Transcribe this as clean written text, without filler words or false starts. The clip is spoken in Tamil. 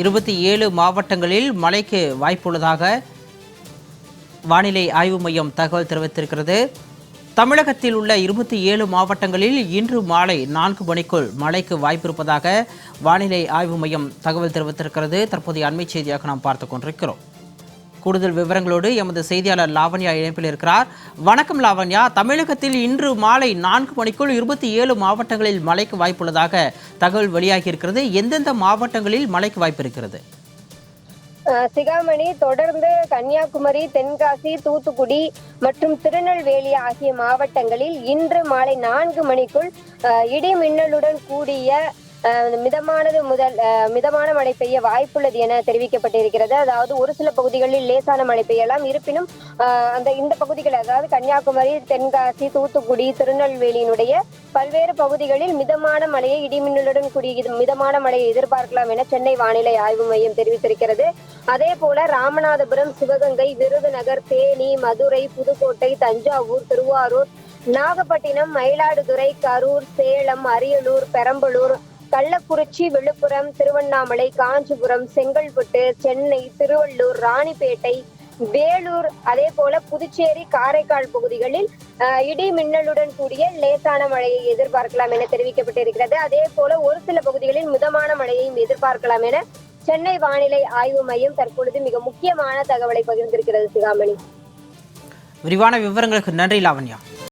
27 மாவட்டங்களில் மழைக்கு வாய்ப்புள்ளதாக வானிலை ஆய்வு மையம் தகவல் தெரிவித்திருக்கிறது. தமிழகத்தில் உள்ள 27 மாவட்டங்களில் இன்று மாலை 4 மணிக்குள் மழைக்கு வாய்ப்பிருப்பதாக வானிலை ஆய்வு மையம் தகவல் தெரிவித்திருக்கிறது. தற்போதைய அண்மை செய்தியாக நாம் பார்த்துக் கொண்டிருக்கிறோம். கூடுதல் விவரங்களோடு எமது செய்தியாளர் லாவண்யா இணைப்பில் இருக்கிறார். வணக்கம் லாவண்யா. தமிழகத்தில் இன்று மாலை 4 மணிக்குள் 27 மாவட்டங்களில் மழைக்கு வாய்ப்புள்ளதாக தகவல் வெளியாகி இருக்கிறது. எந்தெந்த மாவட்டங்களில் மழைக்கு வாய்ப்பு இருக்கிறது? சிகாமணி, தொடர்ந்து கன்னியாகுமரி, தென்காசி, தூத்துக்குடி மற்றும் திருநெல்வேலி ஆகிய மாவட்டங்களில் இன்று மாலை 4 மணிக்குள் இடி மின்னலுடன் கூடிய மிதமான மழை பெய்ய வாய்ப்புள்ளது என தெரிவிக்கப்பட்டிருக்கிறது. அதாவது ஒரு சில பகுதிகளில் லேசான மழை பெய்யலாம். இருப்பினும் இந்த பகுதிகள், அதாவது கன்னியாகுமரி, தென்காசி, தூத்துக்குடி, திருநெல்வேலியினுடைய பல்வேறு பகுதிகளில் மிதமான மழையை இடிமின்னலுடன் கூடிய மிதமான மழையை எதிர்பார்க்கலாம் என சென்னை வானிலை ஆய்வு மையம் தெரிவித்திருக்கிறது. அதே போல ராமநாதபுரம், சிவகங்கை, விருதுநகர், தேனி, மதுரை, புதுக்கோட்டை, தஞ்சாவூர், திருவாரூர், நாகப்பட்டினம், மயிலாடுதுறை, கரூர், சேலம், அரியலூர், பெரம்பலூர், கள்ளக்குறிச்சி, விழுப்புரம், திருவண்ணாமலை, காஞ்சிபுரம், செங்கல்பட்டு, சென்னை, திருவள்ளூர், ராணிப்பேட்டை, வேலூர், அதே போல புதுச்சேரி, காரைக்கால் பகுதிகளில் இடி மின்னலுடன் கூடிய லேசான மழையை எதிர்பார்க்கலாம் என தெரிவிக்கப்பட்டிருக்கிறது. அதே போல ஒரு சில பகுதிகளில் மிதமான மழையையும் எதிர்பார்க்கலாம் என சென்னை வானிலை ஆய்வு மையம் தற்பொழுது மிக முக்கியமான தகவலை பகிர்ந்திருக்கிறது. சிகாமணி, விரிவான விவரங்களுக்கு நன்றி லாவண்யா.